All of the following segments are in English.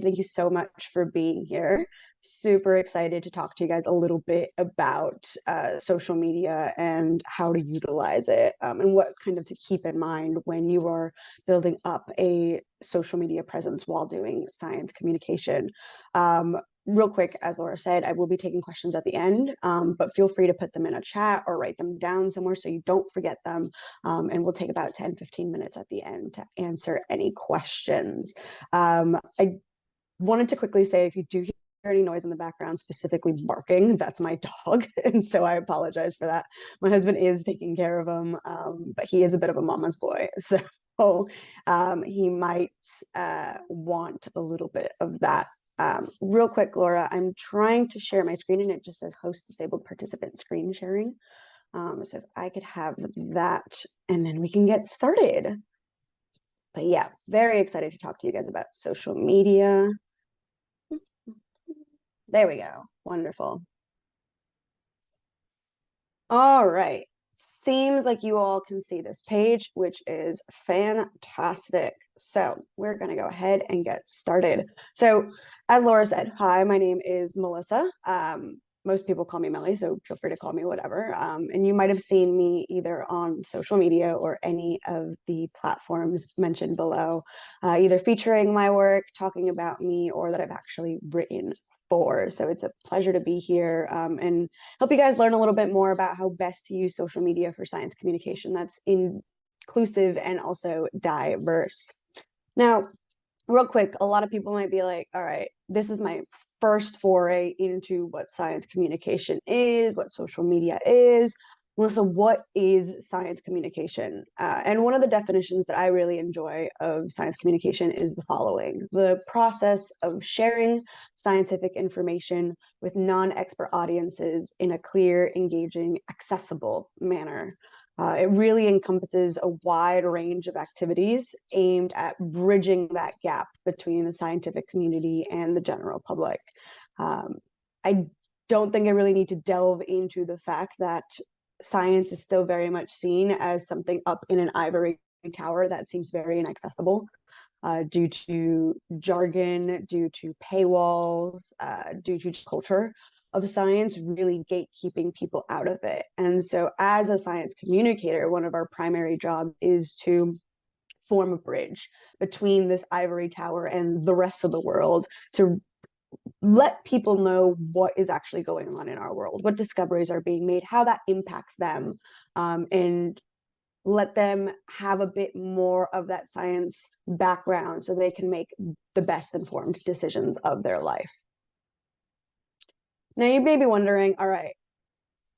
thank you so much for being here. Super excited to talk to you guys a little bit about social media and how to utilize it, and what kind of to keep in mind when you are building up a social media presence while doing science communication. Real quick, as Laura said, I will be taking questions at the end, but feel free to put them in a chat or write them down somewhere so you don't forget them. And we'll take about 10-15 minutes at the end to answer any questions. I wanted to quickly say, if you do hear any noise in the background, specifically barking, that's my dog. And so I apologize for that. My husband is taking care of him, but he is a bit of a mama's boy. So he might want a little bit of that. Real quick, Laura, I'm trying to share my screen and it just says host disabled participant screen sharing. So if I could have that, and then we can get started. But yeah, very excited to talk to you guys about social media. There we go. Wonderful. All right. Seems like you all can see this page, which is fantastic. So we're going to go ahead and get started. So as Laura said, hi, my name is Melissa. Most people call me Melly, so feel free to call me whatever. And you might have seen me either on social media or any of the platforms mentioned below, either featuring my work, talking about me, or that I've actually written for. So it's a pleasure to be here and help you guys learn a little bit more about how best to use social media for science communication that's inclusive and also diverse. Now, real quick, a lot of people might be like, all right, this is my first foray into what science communication is, what social media is. Melissa, what is science communication? And one of the definitions that I really enjoy of science communication is the following: the process of sharing scientific information with non-expert audiences in a clear, engaging, accessible manner. It really encompasses a wide range of activities aimed at bridging that gap between the scientific community and the general public. I don't think I really need to delve into the fact that science is still very much seen as something up in an ivory tower that seems very inaccessible, due to jargon, due to paywalls, due to culture of science really gatekeeping people out of it. And so as a science communicator, one of our primary jobs is to form a bridge between this ivory tower and the rest of the world, to let people know what is actually going on in our world, what discoveries are being made, how that impacts them, and let them have a bit more of that science background so they can make the best informed decisions of their life. Now, you may be wondering, all right,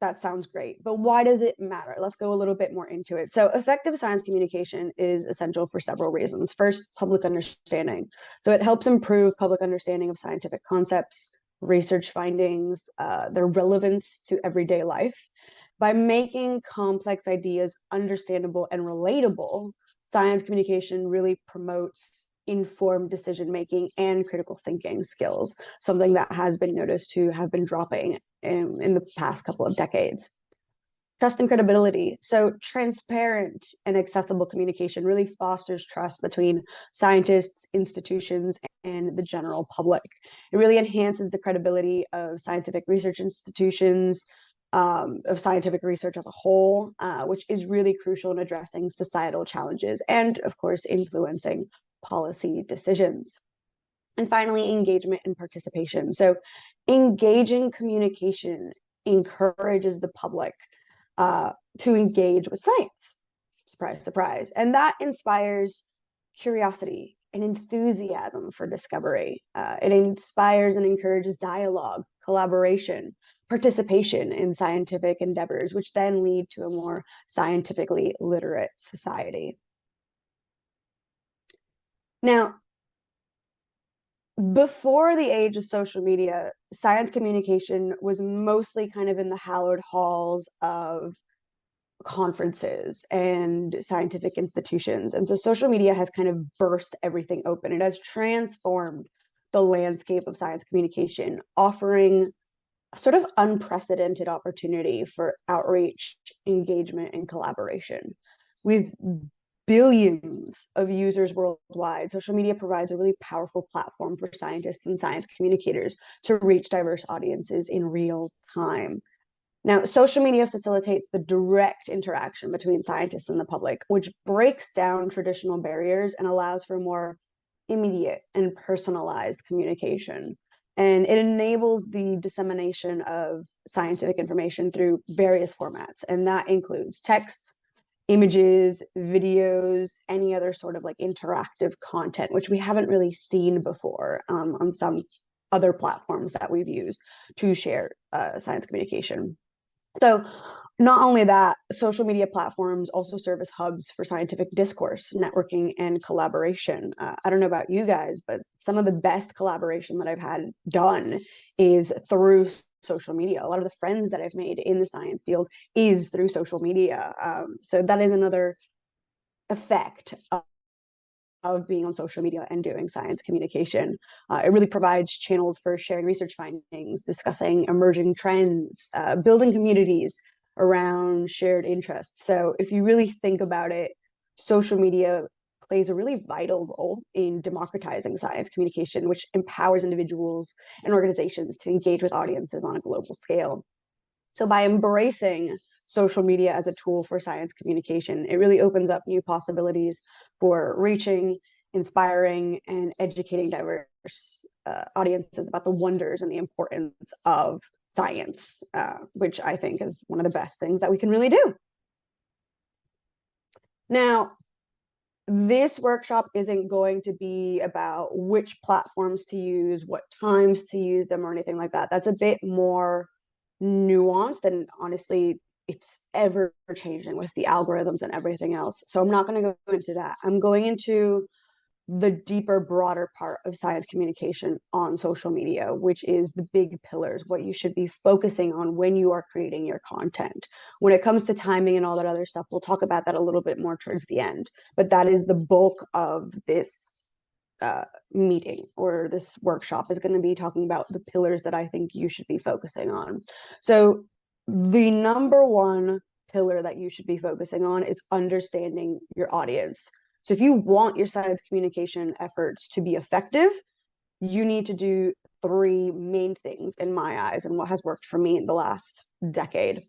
that sounds great, but why does it matter? Let's go a little bit more into it. So effective science communication is essential for several reasons. First, public understanding. So it helps improve public understanding of scientific concepts, research findings, their relevance to everyday life. By making complex ideas understandable and relatable, science communication really promotes informed decision making and critical thinking skills, something that has been noticed to have been dropping in the past couple of decades. Trust and credibility. So transparent and accessible communication really fosters trust between scientists, institutions, and the general public. It really enhances the credibility of scientific research institutions, of scientific research as a whole, which is really crucial in addressing societal challenges and, of course, influencing policy decisions. And finally, engagement and participation. So engaging communication encourages the public to engage with science. Surprise, surprise. And that inspires curiosity and enthusiasm for discovery. It inspires and encourages dialogue, collaboration, participation in scientific endeavors, which then lead to a more scientifically literate society. Now, before the age of social media, science communication was mostly kind of in the hallowed halls of conferences and scientific institutions. And so social media has kind of burst everything open. It has transformed the landscape of science communication, offering a sort of unprecedented opportunity for outreach, engagement, and collaboration. With billions of users worldwide, social media provides a really powerful platform for scientists and science communicators to reach diverse audiences in real time. Now, social media facilitates the direct interaction between scientists and the public, which breaks down traditional barriers and allows for more immediate and personalized communication. And it enables the dissemination of scientific information through various formats, and that includes texts, images, videos, any other sort of like interactive content, which we haven't really seen before on some other platforms that we've used to share science communication. So not only that, social media platforms also serve as hubs for scientific discourse, networking, and collaboration. I don't know about you guys, but some of the best collaboration that I've had done is through social media. A lot of the friends that I've made in the science field is through social media. So that is another effect of being on social media and doing science communication. It really provides channels for sharing research findings, discussing emerging trends, building communities around shared interests. So if you really think about it, social media plays a really vital role in democratizing science communication, which empowers individuals and organizations to engage with audiences on a global scale. So by embracing social media as a tool for science communication, it really opens up new possibilities for reaching, inspiring, and educating diverse audiences about the wonders and the importance of science, which I think is one of the best things that we can really do. Now, this workshop isn't going to be about which platforms to use, what times to use them, or anything like that. That's a bit more nuanced, and honestly, it's ever changing with the algorithms and everything else. So I'm not going to go into that. I'm going into the deeper, broader part of science communication on social media, which is the big pillars, what you should be focusing on when you are creating your content. When it comes to timing and all that other stuff, we'll talk about that a little bit more towards the end. But that is the bulk of this meeting, or this workshop is going to be talking about the pillars that I think you should be focusing on. So the number one pillar that you should be focusing on is understanding your audience. So if you want your science communication efforts to be effective, you need to do three main things in my eyes, and what has worked for me in the last decade.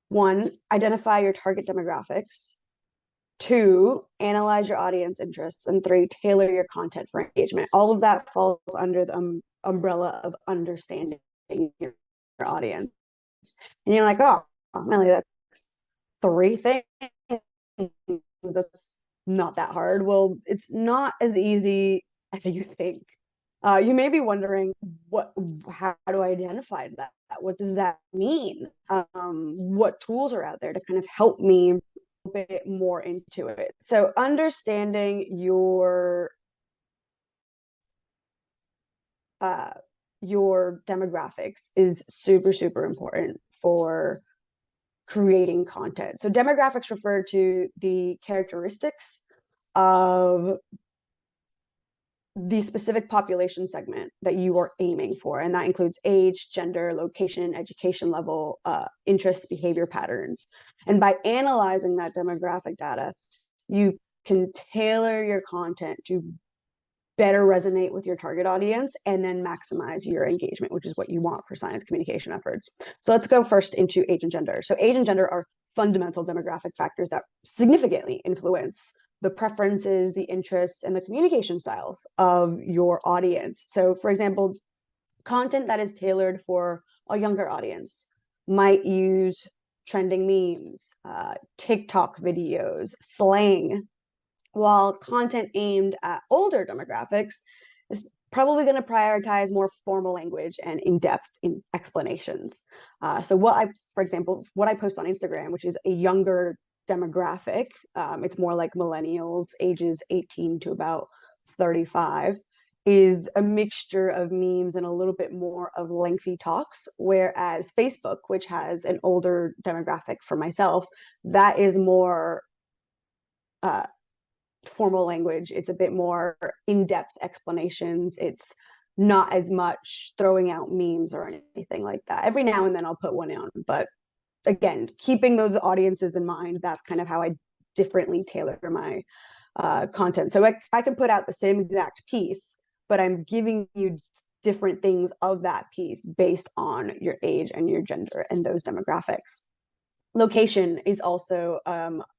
One, identify your target demographics. Two, analyze your audience interests. And three, tailor your content for engagement. All of that falls under the umbrella of understanding your audience. And you're like, oh, Melly, that's three things. That's not that hard. Well, it's not as easy as you think. You may be wondering, how do I identify that? What does that mean? What tools are out there to kind of help me a bit more into it? So understanding your demographics is super, super important for creating content. So demographics refer to the characteristics of the specific population segment that you are aiming for. And that includes age, gender, location, education level, interests, behavior patterns. And by analyzing that demographic data, you can tailor your content to better resonate with your target audience and then maximize your engagement, which is what you want for science communication efforts. So let's go first into age and gender. So age and gender are fundamental demographic factors that significantly influence the preferences, the interests, and the communication styles of your audience. So for example, content that is tailored for a younger audience might use trending memes, TikTok videos, slang, while content aimed at older demographics is probably going to prioritize more formal language and in-depth explanations. So for example, what I post on Instagram, which is a younger demographic, it's more like millennials, ages 18 to about 35, is a mixture of memes and a little bit more of lengthy talks, whereas Facebook, which has an older demographic for myself, that is more formal language. It's a bit more in-depth explanations. It's not as much throwing out memes or anything like that. Every now and then I'll put one on, but again, keeping those audiences in mind, that's kind of how I differently tailor my content. So I can put out the same exact piece, but I'm giving you different things of that piece based on your age and your gender and those demographics. Location is also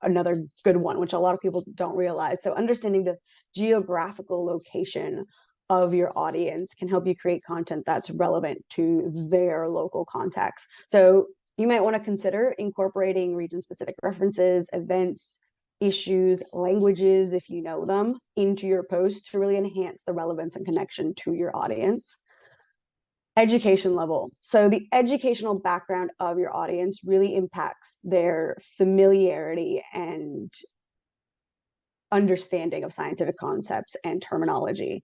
another good one, which a lot of people don't realize. So understanding the geographical location of your audience can help you create content that's relevant to their local context. So you might want to consider incorporating region-specific references, events, issues, languages, if you know them, into your post to really enhance the relevance and connection to your audience. Education level. So the educational background of your audience really impacts their familiarity and understanding of scientific concepts and terminology.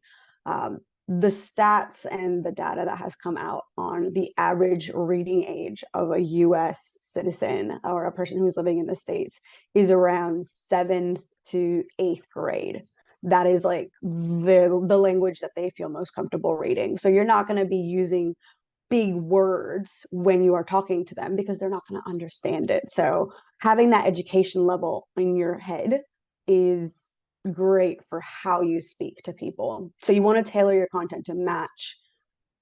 The stats and the data that has come out on the average reading age of a US citizen or a person who's living in the States is around 7th to 8th grade. That is like the language that they feel most comfortable reading. So you're not going to be using big words when you are talking to them because they're not going to understand it. So having that education level in your head is great for how you speak to people. So you want to tailor your content to match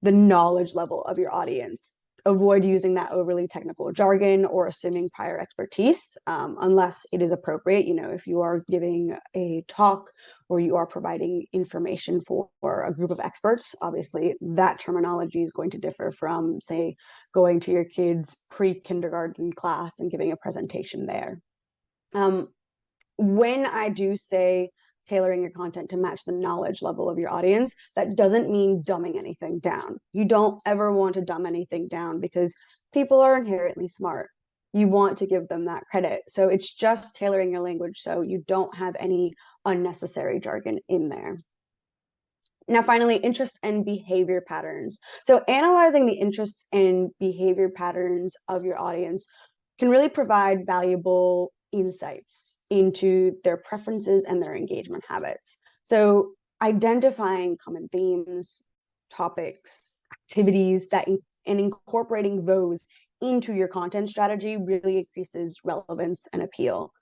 the knowledge level of your audience. Avoid using that overly technical jargon or assuming prior expertise unless it is appropriate. You know, if you are giving a talk or you are providing information for a group of experts, obviously that terminology is going to differ from, say, going to your kids' pre-kindergarten class and giving a presentation there. When I do say tailoring your content to match the knowledge level of your audience, that doesn't mean dumbing anything down. You don't ever want to dumb anything down because people are inherently smart. You want to give them that credit. So it's just tailoring your language so you don't have any unnecessary jargon in there. Now, finally, interests and behavior patterns. So analyzing the interests and behavior patterns of your audience can really provide valuable insights into their preferences and their engagement habits. So identifying common themes, topics, activities and incorporating those into your content strategy really increases relevance and appeal.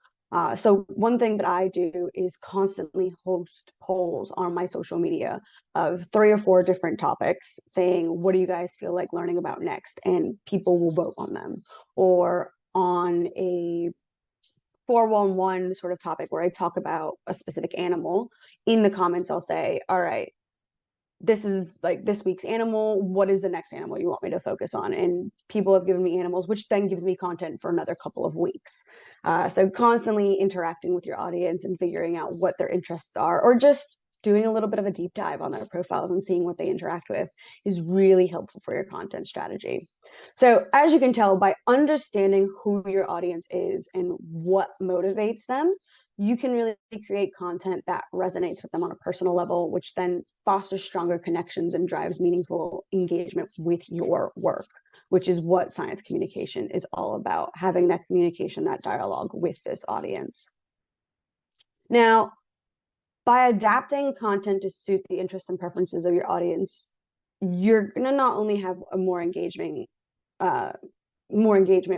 So one thing that I do is constantly host polls on my social media of 3 or 4 different topics saying, what do you guys feel like learning about next? And people will vote on them. Or on a 411 sort of topic where I talk about a specific animal, in the comments I'll say, all right, this is like this week's animal. What is the next animal you want me to focus on? And people have given me animals, which then gives me content for another couple of weeks. So constantly interacting with your audience and figuring out what their interests are, or just doing a little bit of a deep dive on their profiles and seeing what they interact with is really helpful for your content strategy. So as you can tell, by understanding who your audience is and what motivates them, you can really create content that resonates with them on a personal level, which then fosters stronger connections and drives meaningful engagement with your work, which is what science communication is all about, having that communication, that dialogue with this audience. Now, by adapting content to suit the interests and preferences of your audience, you're going to not only have a more engagement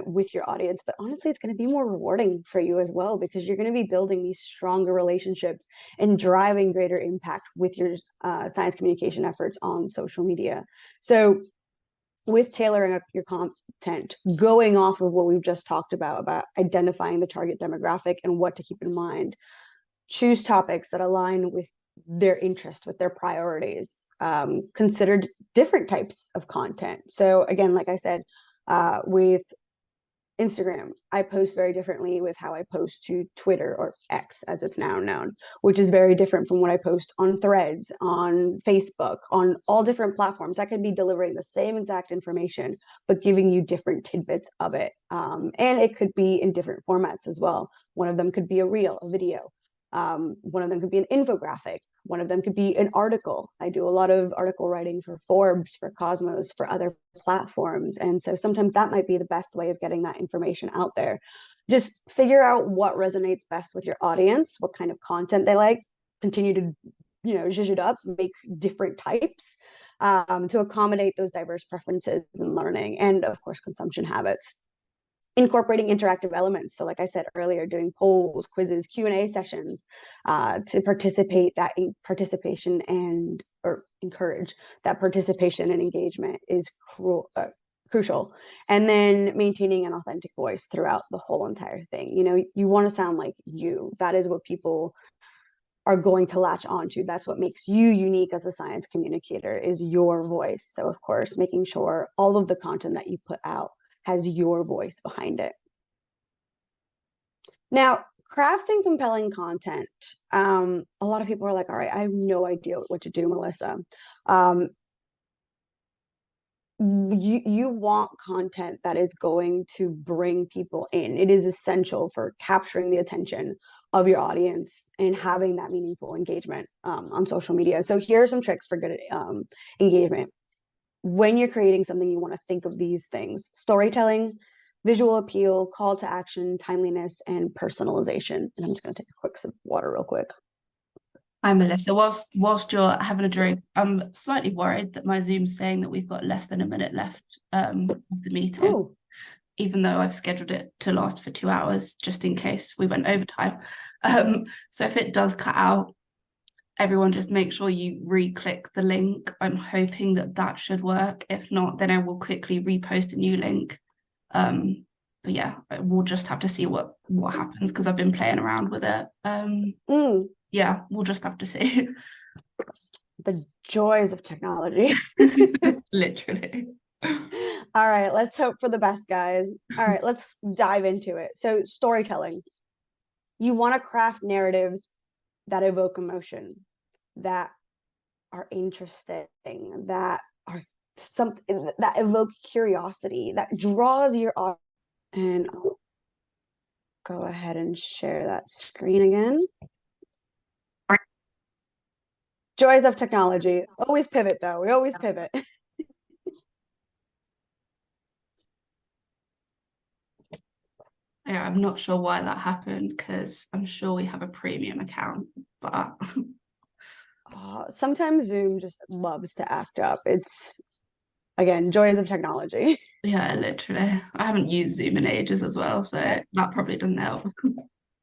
with your audience, but honestly, it's going to be more rewarding for you as well, because you're going to be building these stronger relationships and driving greater impact with your science communication efforts on social media. So with tailoring your content, going off of what we've just talked about identifying the target demographic and what to keep in mind, choose topics that align with their interest, with their priorities, consider different types of content. So again, like I said, with Instagram, I post very differently with how I post to Twitter, or X as it's now known, which is very different from what I post on Threads, on Facebook, on all different platforms. I could be delivering the same exact information, but giving you different tidbits of it. And it could be in different formats as well. One of them could be a reel, a video. One of them could be an infographic. One of them could be an article. I do a lot of article writing for Forbes, for Cosmos, for other platforms. And so sometimes that might be the best way of getting that information out there. Just figure out what resonates best with your audience, what kind of content they like, continue to, zhuzh it up, make different types to accommodate those diverse preferences in learning and, of course, consumption habits. Incorporating interactive elements. So like I said earlier, doing polls, quizzes, Q&A sessions to participation and or encourage that participation and engagement is crucial. And then maintaining an authentic voice throughout the whole entire thing. You know, you want to sound like you. That is what people are going to latch onto. That's what makes you unique as a science communicator, is your voice. So of course, making sure all of the content that you put out has your voice behind it. Now, crafting compelling content. A lot of people are like, all right, I have no idea what to do, Melissa. You want content that is going to bring people in. It is essential for capturing the attention of your audience and having that meaningful engagement on social media. So here are some tricks for good engagement. When you're creating something, you want to think of these things: storytelling, visual appeal, call to action, timeliness, and personalization. And I'm just going to take a quick sip of water real quick. Hi, Melissa. Whilst you're having a drink, I'm slightly worried that my Zoom's saying that we've got less than a minute left of the meeting, Ooh. even though I've scheduled it to last for 2 hours, just in case we went overtime. So if it does cut out, everyone just make sure you re-click the link. I'm hoping that should work. If not, then I will quickly repost a new link. But yeah, we'll just have to see what happens, because I've been playing around with it. Yeah, we'll just have to see. The joys of technology. Literally. All right, let's hope for the best, guys. All right, let's dive into it. So, storytelling. You want to craft narratives that evoke emotion, that are interesting, that are something that evoke curiosity, that draws your audience. And I'll go ahead and share that screen again. Joys of technology. Always pivot, though. We always pivot. Yeah, I'm not sure why that happened, because I'm sure we have a premium account, but sometimes Zoom just loves to act up. It's, again, joys of technology. yeah, literally. I haven't used Zoom in ages as well, so that probably doesn't help.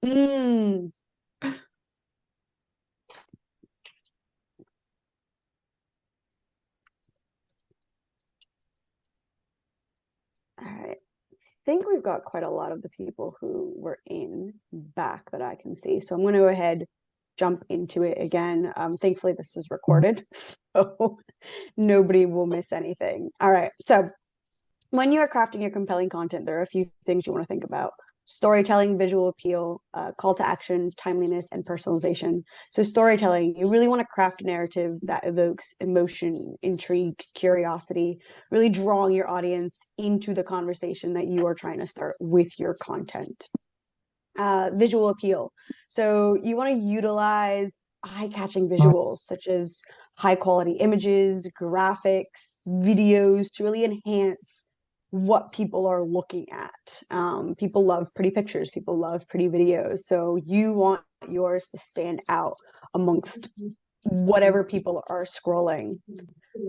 Mm. All right. I think we've got quite a lot of the people who were in back that I can see. So I'm going to go ahead, jump into it again. Thankfully, this is recorded, so nobody will miss anything. All right. So when you are crafting your compelling content, there are a few things you want to think about: storytelling, visual appeal, call to action, timeliness, and personalization. So storytelling, you really want to craft a narrative that evokes emotion, intrigue, curiosity, really drawing your audience into the conversation that you are trying to start with your content. Visual appeal. So you want to utilize eye-catching visuals such as high quality images, graphics, videos to really enhance what people are looking at. People love pretty pictures, people love pretty videos. So you want yours to stand out amongst whatever people are scrolling.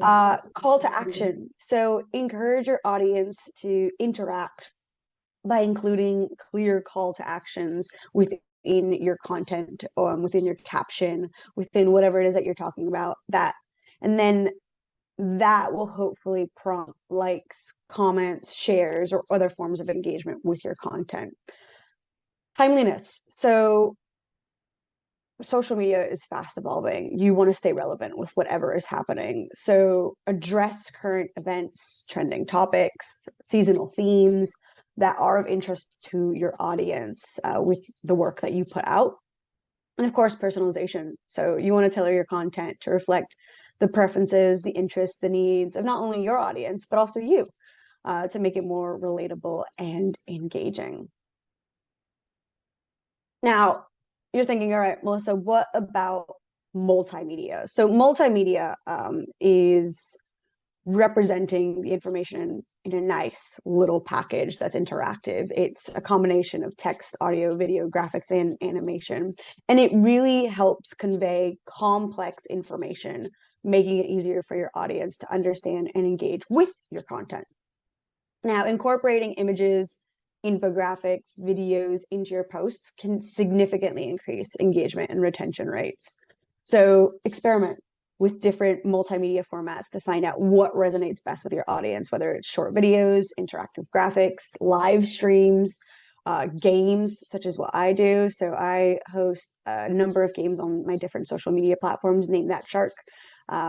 Call to action. So encourage your audience to interact by including clear call to actions within your content, within your caption, within whatever it is that you're talking about. And then that will hopefully prompt likes, comments, shares, or other forms of engagement with your content. Timeliness. So social media is fast evolving. You want to stay relevant with whatever is happening. So address current events, trending topics, seasonal themes that are of interest to your audience with the work that you put out. And of course, personalization. So you want to tailor your content to reflect the preferences, the interests, the needs of not only your audience, but also you, to make it more relatable and engaging. Now, you're thinking, all right, Melissa, what about multimedia? So multimedia is representing the information in a nice little package that's interactive. It's a combination of text, audio, video, graphics, and animation. And it really helps convey complex information, making it easier for your audience to understand and engage with your content. Now, incorporating images, infographics, videos into your posts can significantly increase engagement and retention rates. So experiment with different multimedia formats to find out what resonates best with your audience, whether it's short videos, interactive graphics, live streams, games, such as what I do. So I host a number of games on my different social media platforms, Name That Shark,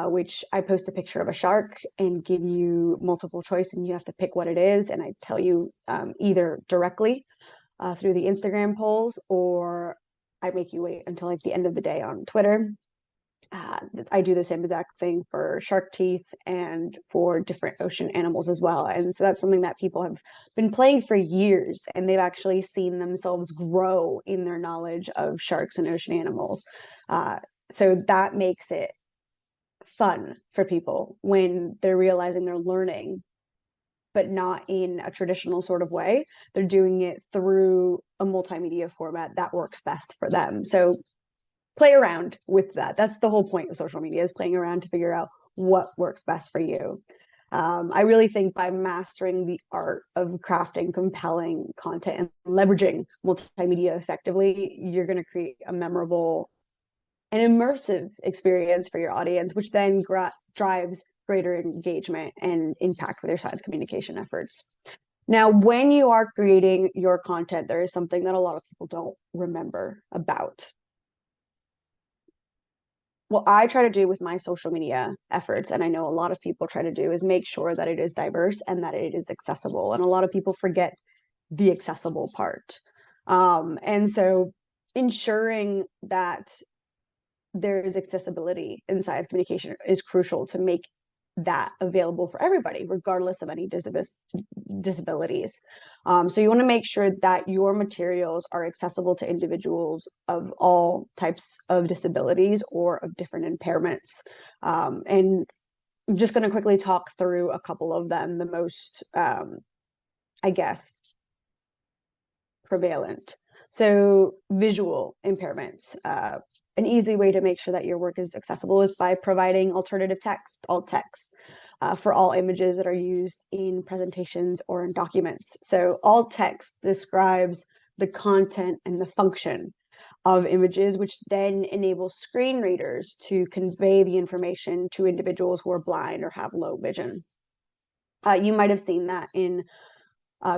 which I post a picture of a shark and give you multiple choice, and you have to pick what it is. And I tell you either directly through the Instagram polls, or I make you wait until like the end of the day on Twitter. I do the same exact thing for shark teeth and for different ocean animals as well. And so that's something that people have been playing for years, and they've actually seen themselves grow in their knowledge of sharks and ocean animals. So that makes it fun for people when they're realizing they're learning, but not in a traditional sort of way. They're doing it through a multimedia format that works best for them. So play around with that. That's the whole point of social media, is playing around to figure out what works best for you. I really think by mastering the art of crafting compelling content and leveraging multimedia effectively, you're going to create a memorable and immersive experience for your audience, which then drives greater engagement and impact with your science communication efforts. Now, when you are creating your content, there is something that a lot of people don't remember about. What I try to do with my social media efforts, and I know a lot of people try to do, is make sure that it is diverse and that it is accessible. And a lot of people forget the accessible part. And so ensuring that there is accessibility in science communication is crucial to make that available for everybody, regardless of any disabilities. So you want to make sure that your materials are accessible to individuals of all types of disabilities or of different impairments. And I'm just going to quickly talk through a couple of them, the most, I guess, prevalent. So visual impairments. An easy way to make sure that your work is accessible is by providing alternative text, alt text, for all images that are used in presentations or in documents. So alt text describes the content and the function of images, which then enables screen readers to convey the information to individuals who are blind or have low vision. You might have seen that in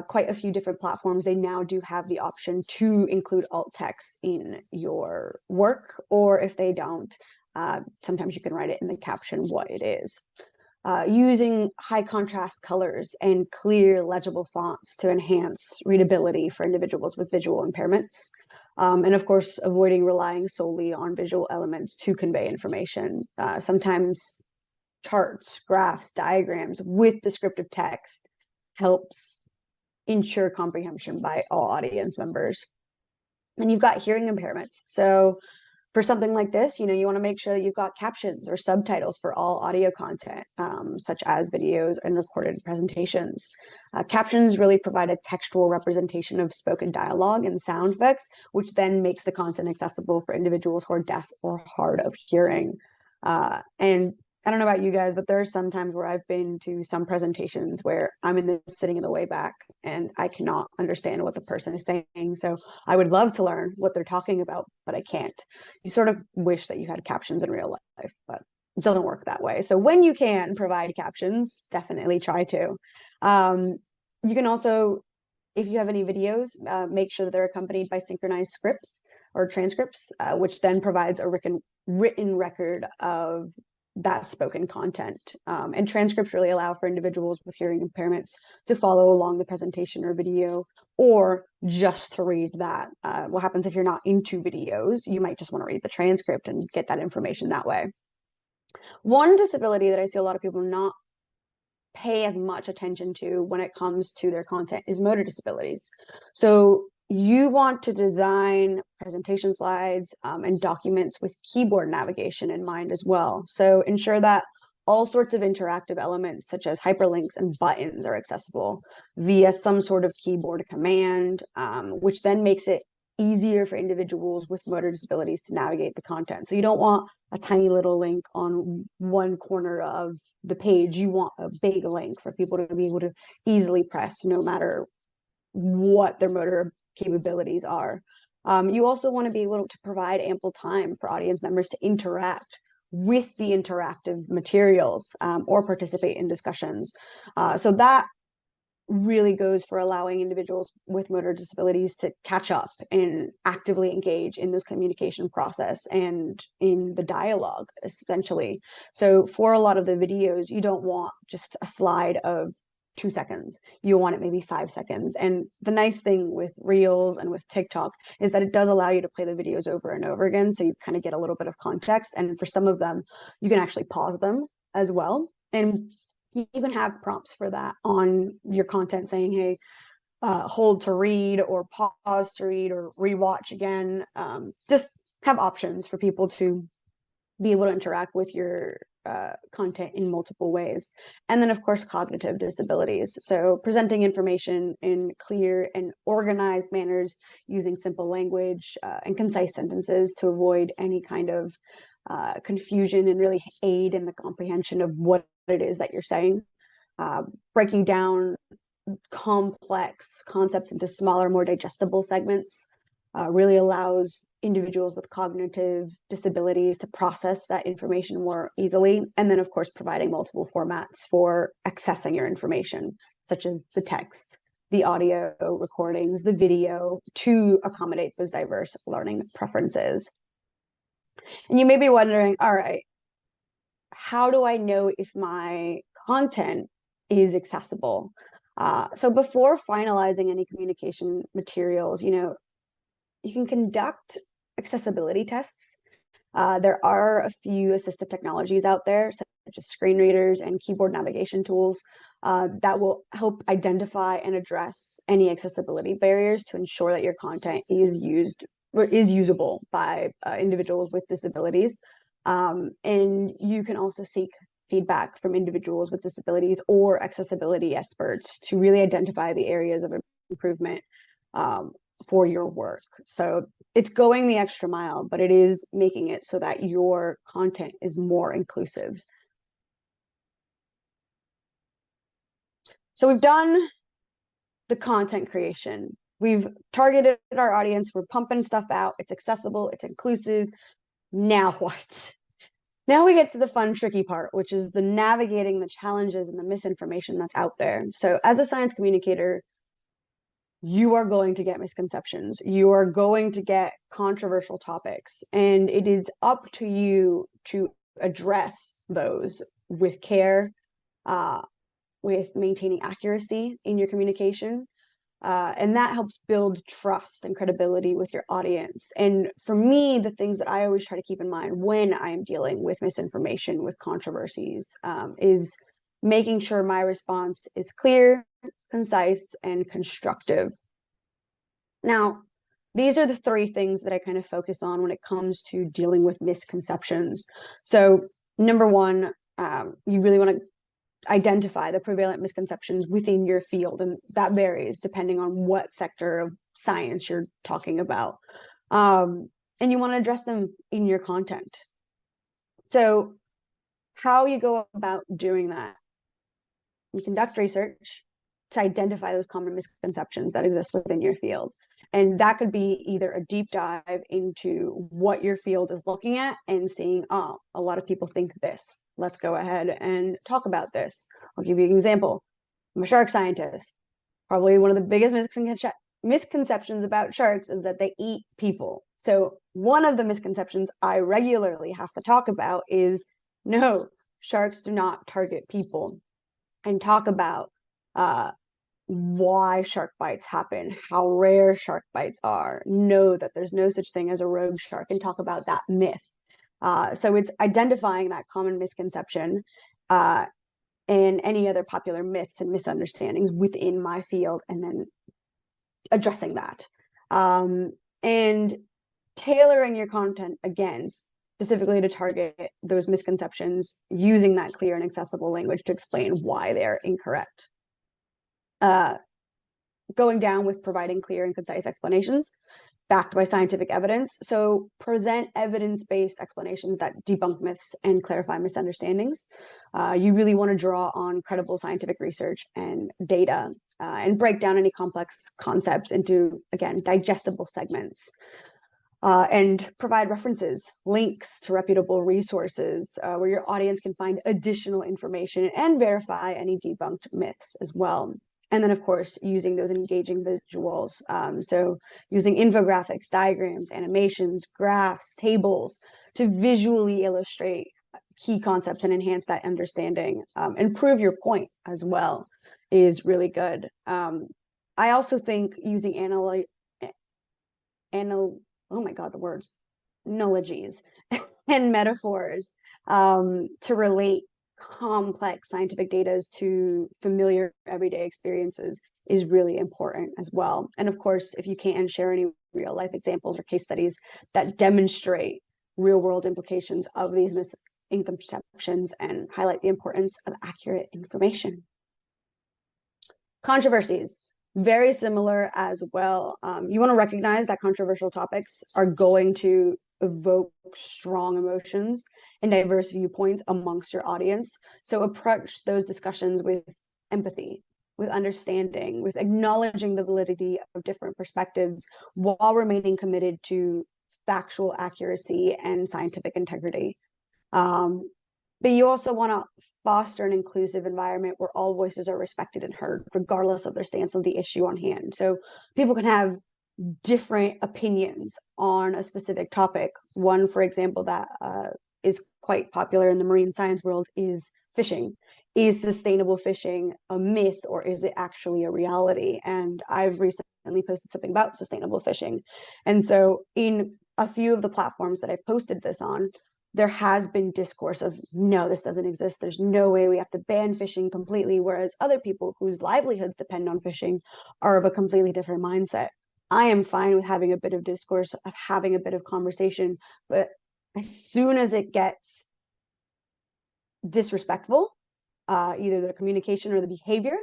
quite a few different platforms. They now do have the option to include alt text in your work, or if they don't, sometimes you can write it in the caption what it is. Using high contrast colors and clear legible fonts to enhance readability for individuals with visual impairments. And of course, avoiding relying solely on visual elements to convey information. Sometimes charts, graphs, diagrams with descriptive text helps ensure comprehension by all audience members. And you've got hearing impairments. So for something like this, you want to make sure that you've got captions or subtitles for all audio content, such as videos and recorded presentations. Captions really provide a textual representation of spoken dialogue and sound effects, which then makes the content accessible for individuals who are deaf or hard of hearing. And I don't know about you guys, but there are some times where I've been to some presentations where I'm sitting in the way back and I cannot understand what the person is saying. So I would love to learn what they're talking about, but I can't. You sort of wish that you had captions in real life, but it doesn't work that way. So when you can provide captions, definitely try to. You can also, if you have any videos, make sure that they're accompanied by synchronized scripts or transcripts, which then provides a written record of that spoken content. And transcripts really allow for individuals with hearing impairments to follow along the presentation or video, or just to read that. What happens if you're not into videos? You might just want to read the transcript and get that information that way. One disability that I see a lot of people not pay as much attention to when it comes to their content is motor disabilities. So you want to design presentation slides and documents with keyboard navigation in mind as well. So ensure that all sorts of interactive elements such as hyperlinks and buttons are accessible via some sort of keyboard command, which then makes it easier for individuals with motor disabilities to navigate the content. So you don't want a tiny little link on one corner of the page. You want a big link for people to be able to easily press no matter what their motor capabilities are. You also want to be able to provide ample time for audience members to interact with the interactive materials or participate in discussions. So that really goes for allowing individuals with motor disabilities to catch up and actively engage in this communication process and in the dialogue, essentially. So for a lot of the videos, you don't want just a slide of 2 seconds. You want it maybe 5 seconds. And the nice thing with Reels and with TikTok is that it does allow you to play the videos over and over again. So you kind of get a little bit of context. And for some of them, you can actually pause them as well. And you even have prompts for that on your content saying, hey, hold to read or pause to read or rewatch again. Just have options for people to be able to interact with your content in multiple ways. And then, of course, cognitive disabilities. So presenting information in clear and organized manners using simple language and concise sentences to avoid any kind of confusion and really aid in the comprehension of what it is that you're saying. Breaking down complex concepts into smaller, more digestible segments really allows individuals with cognitive disabilities to process that information more easily. And then, of course, providing multiple formats for accessing your information, such as the text, the audio recordings, the video, to accommodate those diverse learning preferences. And you may be wondering, all right, how do I know if my content is accessible? So before finalizing any communication materials, you can conduct accessibility tests. There are a few assistive technologies out there, such as screen readers and keyboard navigation tools, that will help identify and address any accessibility barriers to ensure that your content is usable by individuals with disabilities. And you can also seek feedback from individuals with disabilities or accessibility experts to really identify the areas of improvement for your work. So it's going the extra mile, but it is making it so that your content is more inclusive. So we've done the content creation. We've targeted our audience. We're pumping stuff out. It's accessible. It's inclusive. Now what? Now we get to the fun, tricky part, which is the navigating the challenges and the misinformation that's out there. So as a science communicator, you are going to get misconceptions. You are going to get controversial topics, and it is up to you to address those with care, with maintaining accuracy in your communication. And that helps build trust and credibility with your audience. And for me, the things that I always try to keep in mind when I am dealing with misinformation, with controversies, is making sure my response is clear, concise, and constructive. Now, these are the three things that I kind of focus on when it comes to dealing with misconceptions. So, number one, you really want to identify the prevalent misconceptions within your field, and that varies depending on what sector of science you're talking about. And you want to address them in your content. So how you go about doing that, you conduct research to identify those common misconceptions that exist within your field. And that could be either a deep dive into what your field is looking at and seeing, oh, a lot of people think this. Let's go ahead and talk about this. I'll give you an example. I'm a shark scientist. Probably one of the biggest misconceptions about sharks is that they eat people. So one of the misconceptions I regularly have to talk about is, no, sharks do not target people, and talk about why shark bites happen, how rare shark bites are, know that there's no such thing as a rogue shark, and talk about that myth. So it's identifying that common misconception and any other popular myths and misunderstandings within my field, and then addressing that. And tailoring your content, again, specifically to target those misconceptions, using that clear and accessible language to explain why they're incorrect. Going down with providing clear and concise explanations backed by scientific evidence. So present evidence-based explanations that debunk myths and clarify misunderstandings. You really want to draw on credible scientific research and data. and break down any complex concepts into, again, digestible segments. And provide references, links to reputable resources where your audience can find additional information and verify any debunked myths as well. And then, of course, using those engaging visuals. So using infographics, diagrams, animations, graphs, tables to visually illustrate key concepts and enhance that understanding and prove your point as well is really good. I also think using oh my God, the words, analogies and metaphors to relate complex scientific data to familiar everyday experiences is really important as well. And of course, if you can share any real life examples or case studies that demonstrate real world implications of these misconceptions and highlight the importance of accurate information. Controversies. Very similar as well. You want to recognize that controversial topics are going to evoke strong emotions and diverse viewpoints amongst your audience. So approach those discussions with empathy, with understanding, with acknowledging the validity of different perspectives while remaining committed to factual accuracy and scientific integrity. But you also want to foster an inclusive environment where all voices are respected and heard, regardless of their stance on the issue on hand. So people can have different opinions on a specific topic. One, for example, that is quite popular in the marine science world is fishing. Is sustainable fishing a myth or is it actually a reality? And I've recently posted something about sustainable fishing. And so in a few of the platforms that I've posted this on, there has been discourse of, no, this doesn't exist. There's no way, we have to ban fishing completely. Whereas other people whose livelihoods depend on fishing are of a completely different mindset. I am fine with having a bit of discourse, of having a bit of conversation, but as soon as it gets disrespectful, either the communication or the behavior,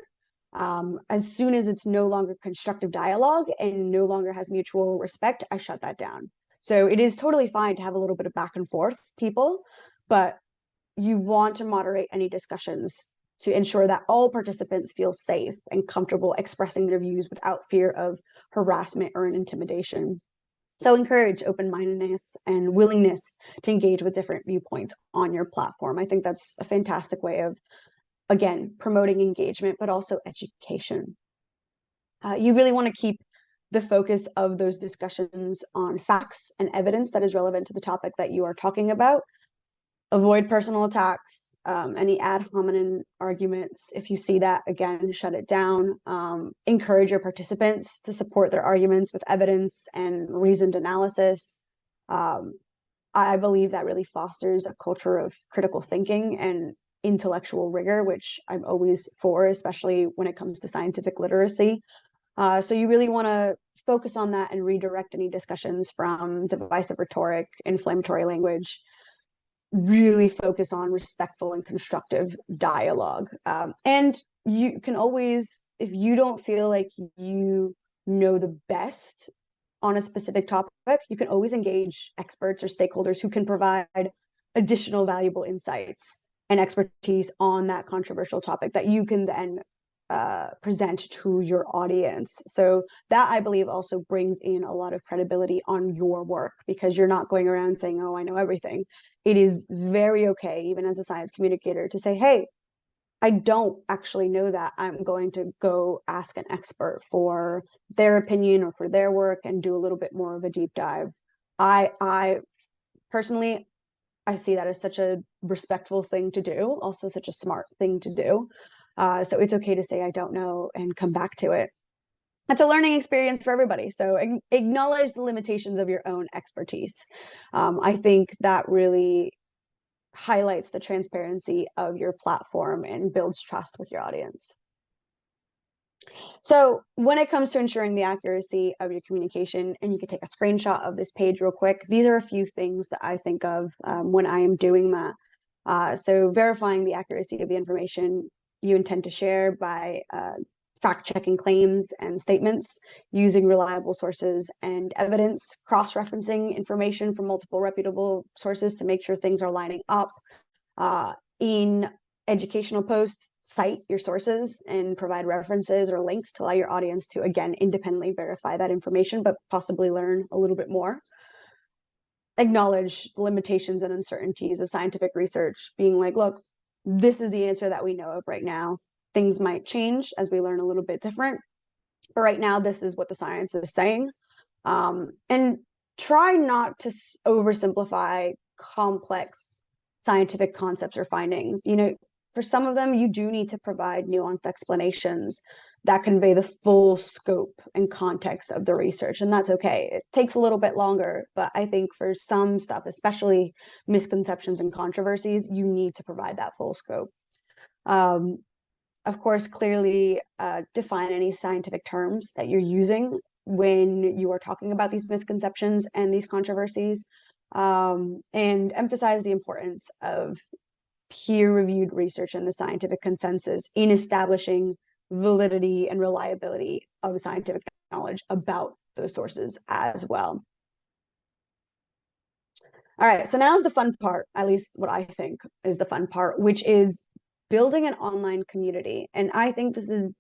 as soon as it's no longer constructive dialogue and no longer has mutual respect, I shut that down. So it is totally fine to have a little bit of back and forth, people, but you want to moderate any discussions to ensure that all participants feel safe and comfortable expressing their views without fear of harassment or intimidation. So encourage open-mindedness and willingness to engage with different viewpoints on your platform. I think that's a fantastic way of, again, promoting engagement, but also education. You really want to keep the focus of those discussions on facts and evidence that is relevant to the topic that you are talking about. Avoid personal attacks, any ad hominem arguments. If you see that, again, shut it down. Encourage your participants to support their arguments with evidence and reasoned analysis. I believe that really fosters a culture of critical thinking and intellectual rigor, which I'm always for, especially when it comes to scientific literacy. So you really want to focus on that and redirect any discussions from divisive rhetoric, inflammatory language. Really focus on respectful and constructive dialogue. And you can always, if you don't feel like you know the best on a specific topic, you can always engage experts or stakeholders who can provide additional valuable insights and expertise on that controversial topic that you can then present to your audience. So that, I believe, also brings in a lot of credibility on your work, because you're not going around saying, oh, I know everything. It is very okay, even as a science communicator, to say, hey, I don't actually know that. I'm going to go ask an expert for their opinion or for their work and do a little bit more of a deep dive. I personally, I see that as such a respectful thing to do, also such a smart thing to do. So it's okay to say, I don't know, and come back to it. It's a learning experience for everybody. So acknowledge the limitations of your own expertise. I think that really highlights the transparency of your platform and builds trust with your audience. So when it comes to ensuring the accuracy of your communication, and you can take a screenshot of this page real quick, these are a few things that I think of when I am doing that. So verifying the accuracy of the information you intend to share by fact-checking claims and statements, using reliable sources and evidence, cross-referencing information from multiple reputable sources to make sure things are lining up. In educational posts cite your sources and provide references or links to allow your audience to, again, independently verify that information, but possibly learn a little bit more. Acknowledge the limitations and uncertainties of scientific research, being like, look, this is the answer that we know of right now. Things might change as we learn a little bit different, but right now, this is what the science is saying. And try not to oversimplify complex scientific concepts or findings. For some of them, you do need to provide nuanced explanations that convey the full scope and context of the research, and that's okay. It takes a little bit longer, but I think for some stuff, especially misconceptions and controversies, you need to provide that full scope. Of course, clearly define any scientific terms that you're using when you are talking about these misconceptions and these controversies, and emphasize the importance of peer-reviewed research and the scientific consensus in establishing validity and reliability of scientific knowledge about those sources as well. All right, so now's the fun part, at least what I think is the fun part, which is building an online community. And I think this is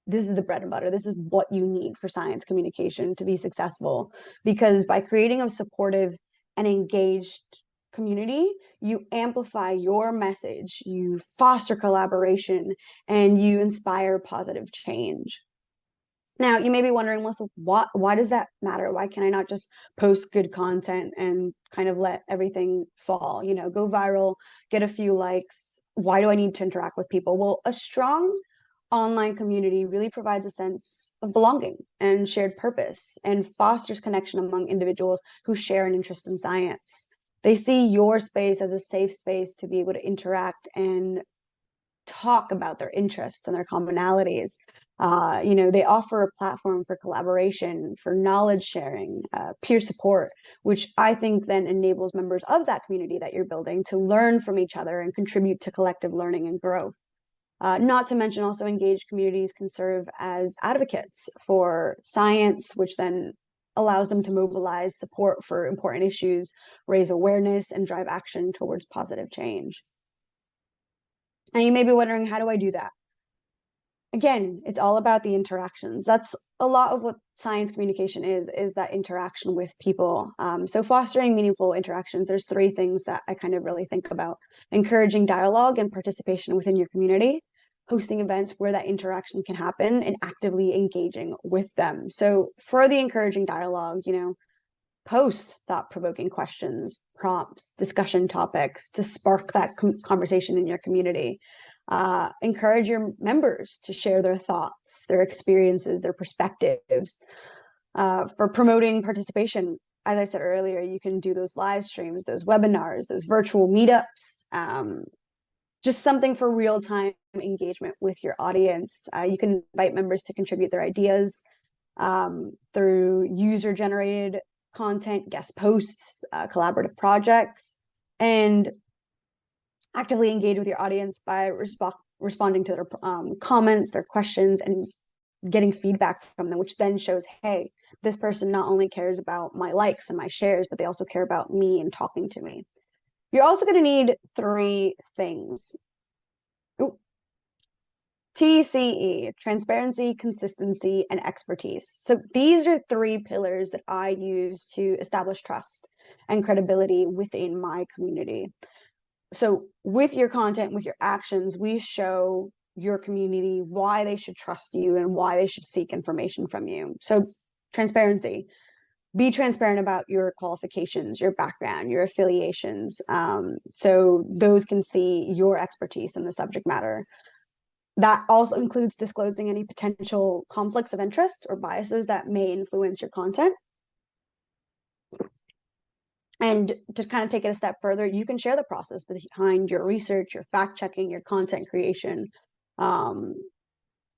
the bread and butter. This is what you need for science communication to be successful, because by creating a supportive and engaged community, you amplify your message, you foster collaboration, and you inspire positive change. Now, you may be wondering, Melissa, why does that matter? Why can I not just post good content and kind of let everything fall, go viral, get a few likes? Why do I need to interact with people? Well, a strong online community really provides a sense of belonging and shared purpose and fosters connection among individuals who share an interest in science. They see your space as a safe space to be able to interact and talk about their interests and their commonalities. They offer a platform for collaboration, for knowledge sharing, peer support, which I think then enables members of that community that you're building to learn from each other and contribute to collective learning and growth. Not to mention also engaged communities can serve as advocates for science, which then allows them to mobilize support for important issues, raise awareness, and drive action towards positive change. And you may be wondering, how do I do that? Again, it's all about the interactions. That's a lot of what science communication is that interaction with people. So fostering meaningful interactions, there's three things that I kind of really think about: encouraging dialogue and participation within your community, hosting events where that interaction can happen, and actively engaging with them. So for the encouraging dialogue, post thought-provoking questions, prompts, discussion topics to spark that conversation in your community. Encourage your members to share their thoughts, their experiences, their perspectives. For promoting participation, as I said earlier, you can do those live streams, those webinars, those virtual meetups, just something for real-time engagement with your audience. You can invite members to contribute their ideas through user-generated content, guest posts, collaborative projects, and actively engage with your audience by responding to their comments, their questions, and getting feedback from them, which then shows, hey, this person not only cares about my likes and my shares, but they also care about me and talking to me. You're also going to need three things. TCE, transparency, consistency, and expertise. So these are three pillars that I use to establish trust and credibility within my community. So with your content, with your actions, we show your community why they should trust you and why they should seek information from you. So transparency. Be transparent about your qualifications, your background, your affiliations, so those can see your expertise in the subject matter. That also includes disclosing any potential conflicts of interest or biases that may influence your content. And to kind of take it a step further, you can share the process behind your research, your fact-checking, your content creation.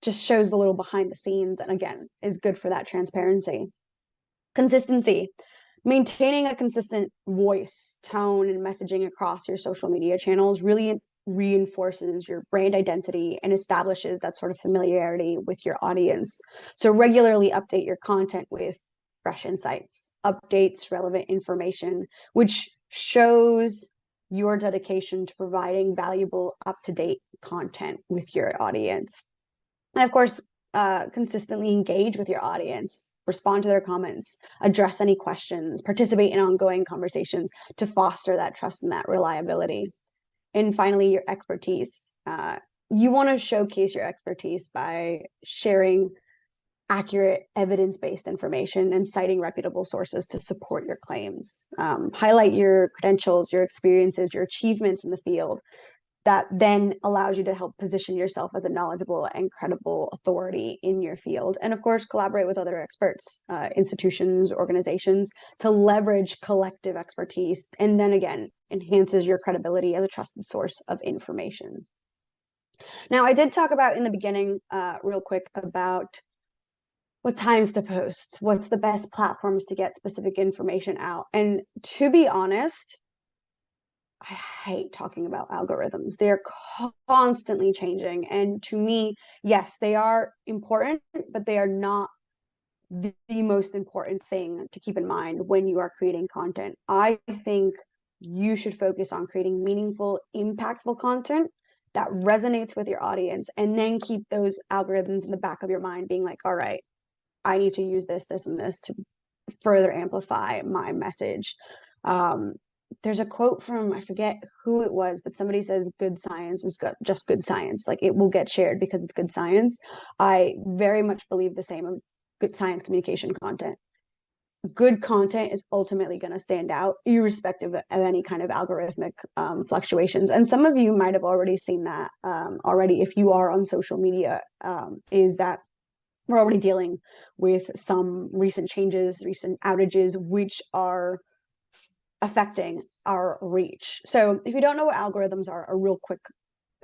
Just shows a little behind the scenes, and again, is good for that transparency. Consistency. Maintaining a consistent voice, tone, and messaging across your social media channels really reinforces your brand identity and establishes that sort of familiarity with your audience. So regularly update your content with fresh insights, updates, relevant information, which shows your dedication to providing valuable, up-to-date content with your audience. And of course, consistently engage with your audience, respond to their comments, address any questions, participate in ongoing conversations to foster that trust and that reliability. And finally, your expertise. You want to showcase your expertise by sharing accurate evidence-based information and citing reputable sources to support your claims. Highlight your credentials, your experiences, your achievements in the field. That then allows you to help position yourself as a knowledgeable and credible authority in your field. And of course, collaborate with other experts, institutions, organizations to leverage collective expertise. And then again, enhances your credibility as a trusted source of information. Now, I did talk about in the beginning, real quick, about what times to post, what's the best platforms to get specific information out. And to be honest, I hate talking about algorithms. They're constantly changing. And to me, yes, they are important, but they are not the most important thing to keep in mind when you are creating content. I think you should focus on creating meaningful, impactful content that resonates with your audience, and then keep those algorithms in the back of your mind being like, all right, I need to use this, this, and this to further amplify my message. There's a quote from, I forget who it was, but somebody says good science is just good science. Like, it will get shared because it's good science. I very much believe the same of good science communication content. Good content is ultimately going to stand out irrespective of any kind of algorithmic fluctuations. And some of you might have already seen that already if you are on social media, is that we're already dealing with some recent changes, recent outages, which are affecting our reach. So if you don't know what algorithms are, a real quick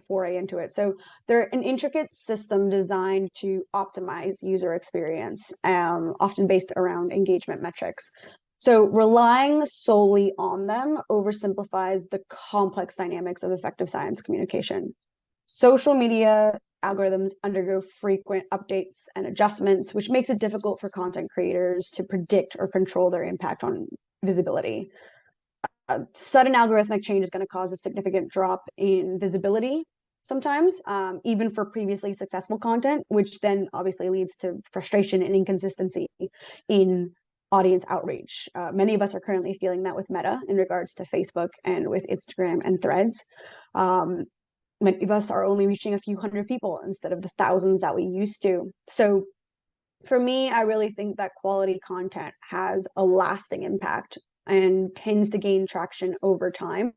foray into it. So they're an intricate system designed to optimize user experience, often based around engagement metrics. So relying solely on them oversimplifies the complex dynamics of effective science communication. Social media algorithms undergo frequent updates and adjustments, which makes it difficult for content creators to predict or control their impact on visibility. A sudden algorithmic change is going to cause a significant drop in visibility sometimes, even for previously successful content, which then obviously leads to frustration and inconsistency in audience outreach. Many of us are currently feeling that with Meta in regards to Facebook and with Instagram and Threads. Many of us are only reaching a few hundred people instead of the thousands that we used to. So for me, I really think that quality content has a lasting impact and tends to gain traction over time,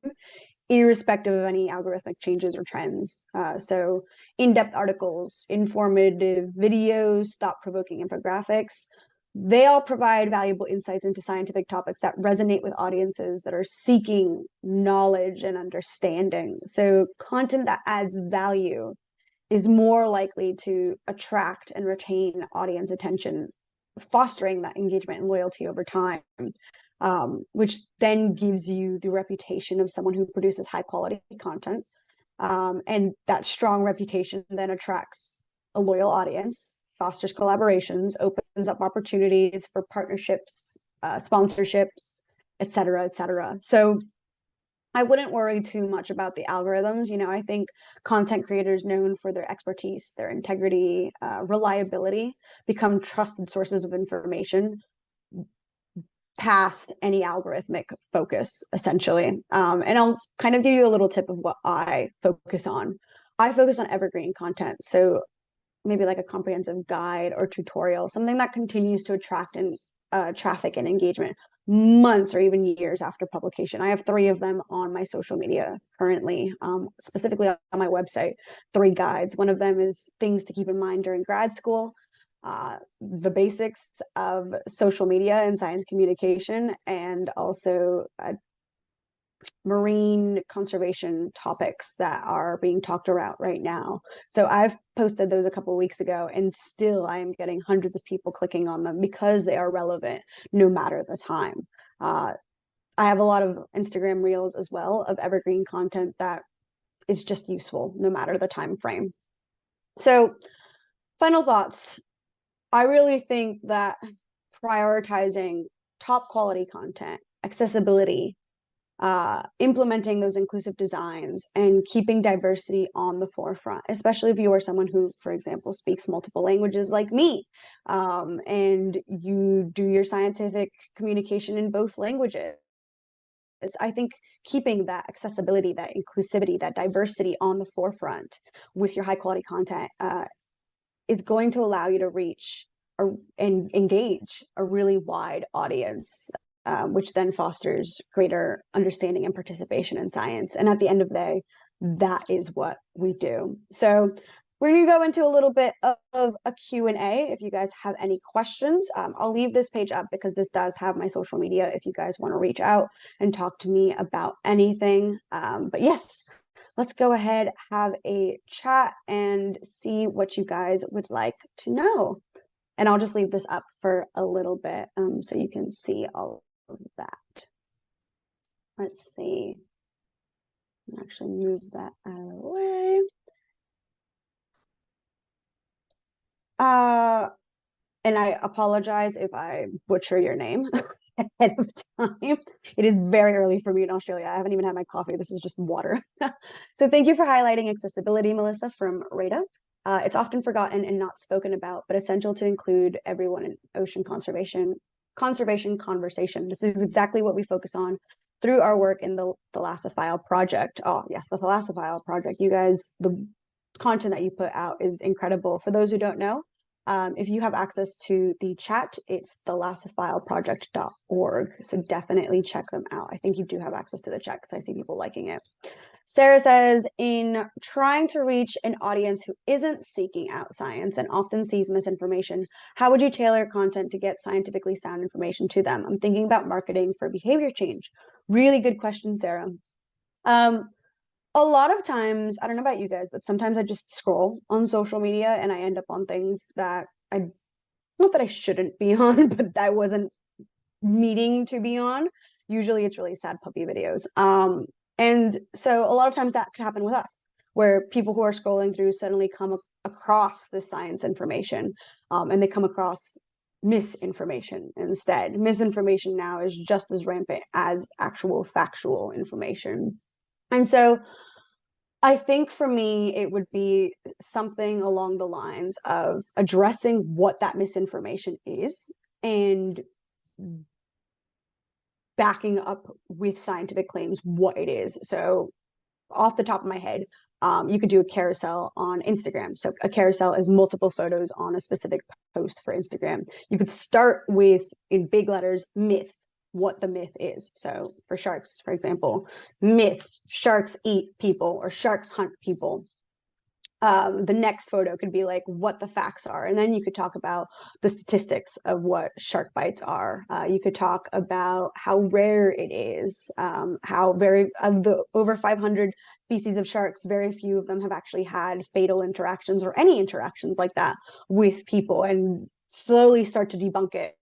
irrespective of any algorithmic changes or trends. So in-depth articles, informative videos, thought-provoking infographics, they all provide valuable insights into scientific topics that resonate with audiences that are seeking knowledge and understanding. So content that adds value is more likely to attract and retain audience attention, fostering that engagement and loyalty over time, which then gives you the reputation of someone who produces high quality content. And that strong reputation then attracts a loyal audience, fosters collaborations, opens up opportunities for partnerships, sponsorships, et cetera, et cetera. So I wouldn't worry too much about the algorithms. You know, I think content creators known for their expertise, their integrity, reliability, become trusted sources of information past any algorithmic focus, essentially. And I'll kind of give you a little tip of what I focus on. I focus on evergreen content. So maybe like a comprehensive guide or tutorial, something that continues to attract and traffic and engagement months or even years after publication. I have 3 of them on my social media currently, specifically on my website, 3 guides. One of them is things to keep in mind during grad school, the basics of social media and science communication, and also marine conservation topics that are being talked about right now. So I've posted those a couple of weeks ago, and still I am getting hundreds of people clicking on them because they are relevant no matter the time. I have a lot of Instagram reels as well of evergreen content that is just useful no matter the time frame. So final thoughts. I really think that prioritizing top quality content, accessibility, implementing those inclusive designs and keeping diversity on the forefront, especially if you are someone who, for example, speaks multiple languages like me, and you do your scientific communication in both languages. I think keeping that accessibility, that inclusivity, that diversity on the forefront with your high quality content is going to allow you to reach and engage a really wide audience, which then fosters greater understanding and participation in science. And at the end of the day, that is what we do. So we're going to go into a little bit of a Q&A if you guys have any questions. I'll leave this page up because this does have my social media if you guys want to reach out and talk to me about anything. But yes, let's go ahead, have a chat and see what you guys would like to know. And I'll just leave this up for a little bit so you can see all of that. Let's see. I'll actually move that out of the way. And I apologize if I butcher your name ahead of time. It is very early for me in Australia. I haven't even had my coffee. This is just water. So thank you for highlighting accessibility, Melissa, from Rada. It's often forgotten and not spoken about, but essential to include everyone in ocean conservation conversation. This is exactly what we focus on through our work in the Thalassophile project. Oh, yes, the Thalassophile project. You guys, the content that you put out is incredible. For those who don't know, if you have access to the chat, it's thelassophileproject.org. So definitely check them out. I think you do have access to the chat because I see people liking it. Sarah says, in trying to reach an audience who isn't seeking out science and often sees misinformation, how would you tailor content to get scientifically sound information to them? I'm thinking about marketing for behavior change. Really good question, Sarah. A lot of times, I don't know about you guys, but sometimes I just scroll on social media and I end up on things that not that I shouldn't be on, but I wasn't needing to be on. Usually it's really sad puppy videos. And so a lot of times that could happen with us, where people who are scrolling through suddenly come across the science information, and they come across misinformation instead. Misinformation now is just as rampant as actual factual information. And so I think for me, it would be something along the lines of addressing what that misinformation is and backing up with scientific claims what it is. So off the top of my head, you could do a carousel on Instagram. So a carousel is multiple photos on a specific post for Instagram. You could start with, in big letters, myth, what the myth is. So for sharks, for example, myth, sharks eat people or sharks hunt people. The next photo could be like what the facts are. And then you could talk about the statistics of what shark bites are. You could talk about how rare it is, how very, of the over 500 species of sharks, very few of them have actually had fatal interactions or any interactions like that with people, and slowly start to debunk it.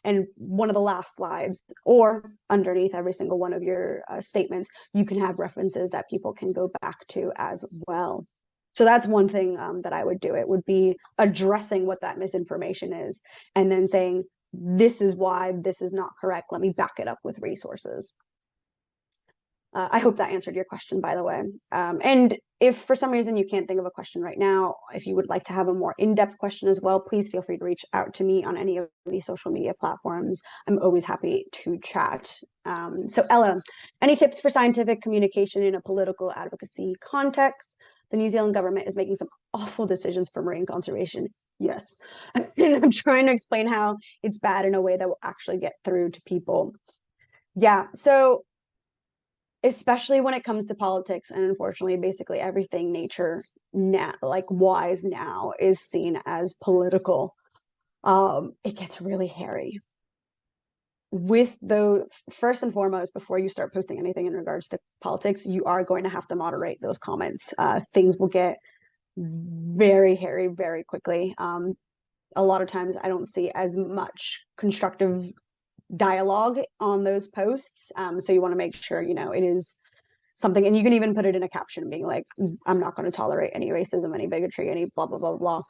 And one of the last slides, or underneath every single one of your statements, you can have references that people can go back to as well. So that's one thing that I would do. It would be addressing what that misinformation is and then saying, this is why this is not correct. Let me back it up with resources. I hope that answered your question, by the way. And if for some reason you can't think of a question right now, if you would like to have a more in-depth question as well, please feel free to reach out to me on any of these social media platforms. I'm always happy to chat. So Ella, any tips for scientific communication in a political advocacy context? The New Zealand government is making some awful decisions for marine conservation. Yes. And I'm trying to explain how it's bad in a way that will actually get through to people. Yeah. So especially when it comes to politics, and unfortunately basically everything nature now, like wise now, is seen as political, it gets really hairy. With the first and foremost, before you start posting anything in regards to politics, you are going to have to moderate those comments. Things will get very hairy very quickly. A lot of times I don't see as much constructive dialogue on those posts. So you want to make sure, you know, it is something, and you can even put it in a caption being like, I'm not going to tolerate any racism, any bigotry, any blah, blah, blah, blah,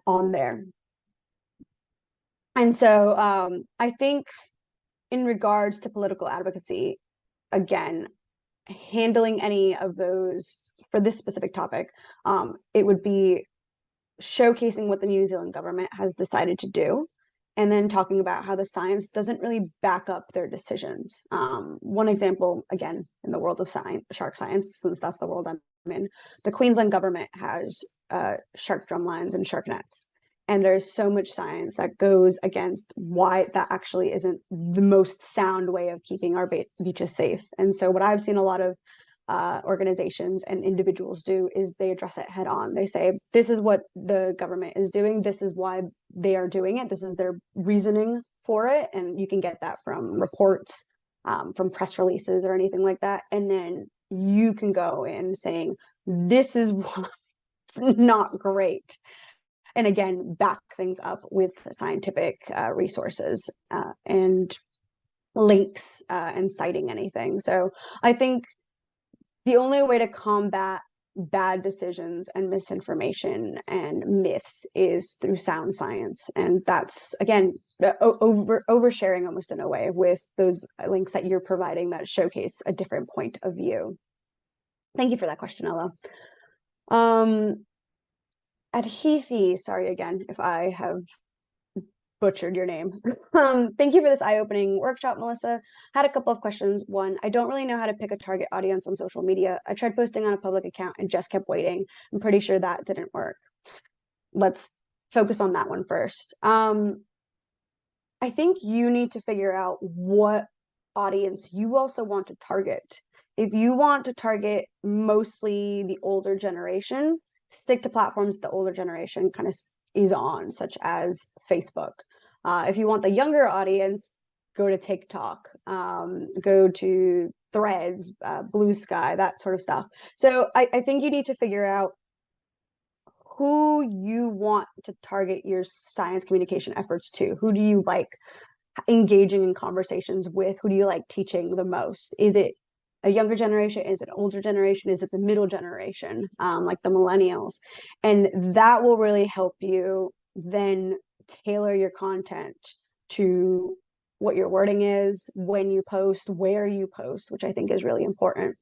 on there. And so I think in regards to political advocacy, again, handling any of those for this specific topic, it would be showcasing what the New Zealand government has decided to do, and then talking about how the science doesn't really back up their decisions. One example, again, in the world of science, shark science, since that's the world I'm in, the Queensland government has shark drum lines and shark nets. And there's so much science that goes against why that actually isn't the most sound way of keeping our beaches safe. And so what I've seen a lot of organizations and individuals do is they address it head on. They say, this is what the government is doing. This is why they are doing it. This is their reasoning for it. And you can get that from reports, from press releases or anything like that. And then you can go in saying, this is why it's not great. And again, back things up with scientific resources and links and citing anything. So I think the only way to combat bad decisions and misinformation and myths is through sound science. And that's, again, oversharing almost in a way with those links that you're providing that showcase a different point of view. Thank you for that question, Ella. Adhithi, sorry again if I have butchered your name. Thank you for this eye-opening workshop, Melissa. Had a couple of questions. One, I don't really know how to pick a target audience on social media. I tried posting on a public account and just kept waiting. I'm pretty sure that didn't work. Let's focus on that one first. I think you need to figure out what audience you also want to target. If you want to target mostly the older generation, stick to platforms the older generation kind of is on, such as Facebook. If you want the younger audience, go to TikTok, go to Threads, Blue Sky, that sort of stuff. So I think you need to figure out who you want to target your science communication efforts to. Who do you like engaging in conversations with? Who do you like teaching the most? Is it a younger generation? Is it an older generation? Is it the middle generation, like the millennials? And that will really help you then tailor your content to what your wording is, when you post, where you post, which I think is really important.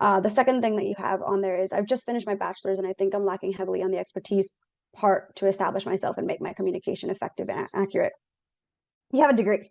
The second thing that you have on there is I've just finished my bachelor's and I think I'm lacking heavily on the expertise part to establish myself and make my communication effective and accurate. You have a degree.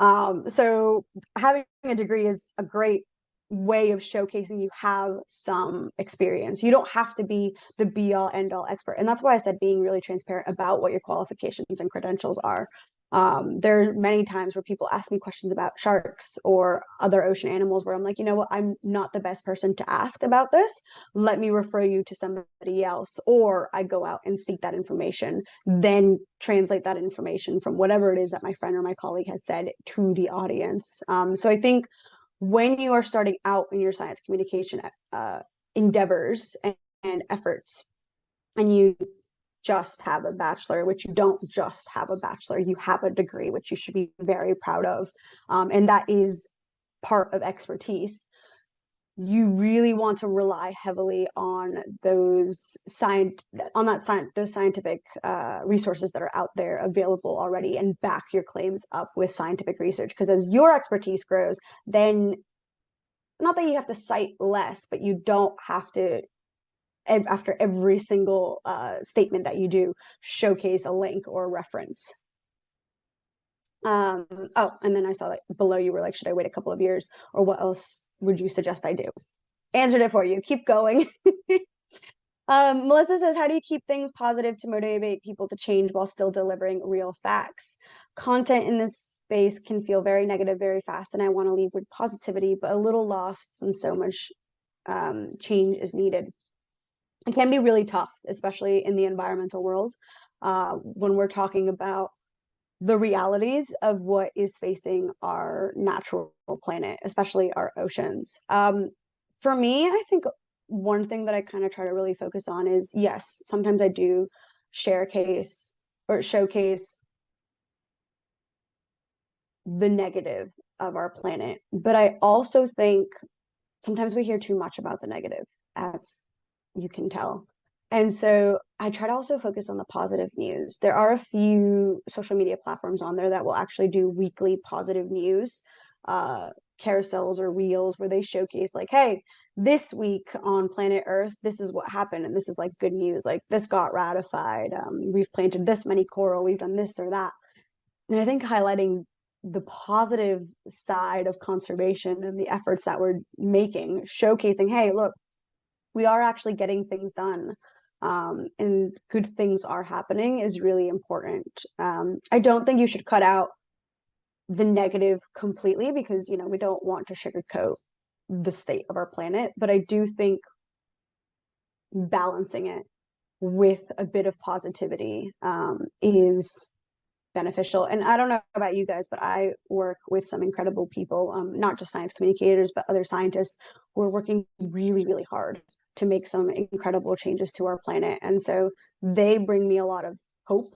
So having a degree is a great way of showcasing you have some experience. You don't have to be the be all end all expert. And that's why I said being really transparent about what your qualifications and credentials are. There are many times where people ask me questions about sharks or other ocean animals where I'm like, you know what, I'm not the best person to ask about this. Let me refer you to somebody else. Or I go out and seek that information, then translate that information from whatever it is that my friend or my colleague has said to the audience. So I think when you are starting out in your science communication endeavors and efforts, and you just have a bachelor, which you don't just have a bachelor, you have a degree, which you should be very proud of. And that is part of expertise. You really want to rely heavily on those scientific resources that are out there available already, and back your claims up with scientific research. Because as your expertise grows, then not that you have to cite less, but you don't have to, after every single statement that you do, showcase a link or a reference. Oh, and then I saw that below you were like, should I wait a couple of years, or what else would you suggest I do? Answered it for you. Keep going. Melissa says, how do you keep things positive to motivate people to change while still delivering real facts? Content in this space can feel very negative very fast, and I want to leave with positivity, but a little lost, and so much change is needed. It can be really tough, especially in the environmental world, when we're talking about the realities of what is facing our natural planet, especially our oceans. For me, I think one thing that I kind of try to really focus on is, yes, sometimes I do showcase the negative of our planet, but I also think sometimes we hear too much about the negative, as you can tell. And so I try to also focus on the positive news. There are a few social media platforms on there that will actually do weekly positive news carousels or wheels where they showcase like, hey, this week on planet Earth, this is what happened, and this is like good news. Like this got ratified. We've planted this many coral. We've done this or that. And I think highlighting the positive side of conservation and the efforts that we're making, showcasing, hey, look, we are actually getting things done. And good things are happening is really important. I don't think you should cut out the negative completely because, you know, we don't want to sugarcoat the state of our planet, but I do think balancing it with a bit of positivity is beneficial. And I don't know about you guys, but I work with some incredible people, not just science communicators, but other scientists who are working really, really hard to make some incredible changes to our planet. And so they bring me a lot of hope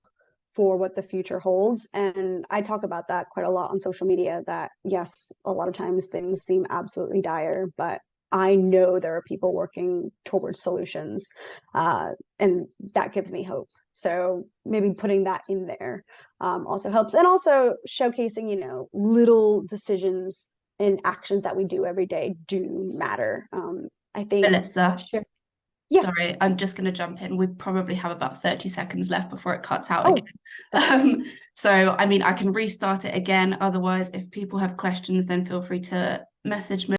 for what the future holds. And I talk about that quite a lot on social media, that yes, a lot of times things seem absolutely dire, but I know there are people working towards solutions, and that gives me hope. So maybe putting that in there also helps. And also showcasing, you know, little decisions and actions that we do every day do matter. I think, Melissa, yeah. sorry, I'm just going to jump in. We probably have about 30 seconds left before it cuts out Oh, again. So, I mean, I can restart it again. Otherwise, if people have questions, then feel free to message me.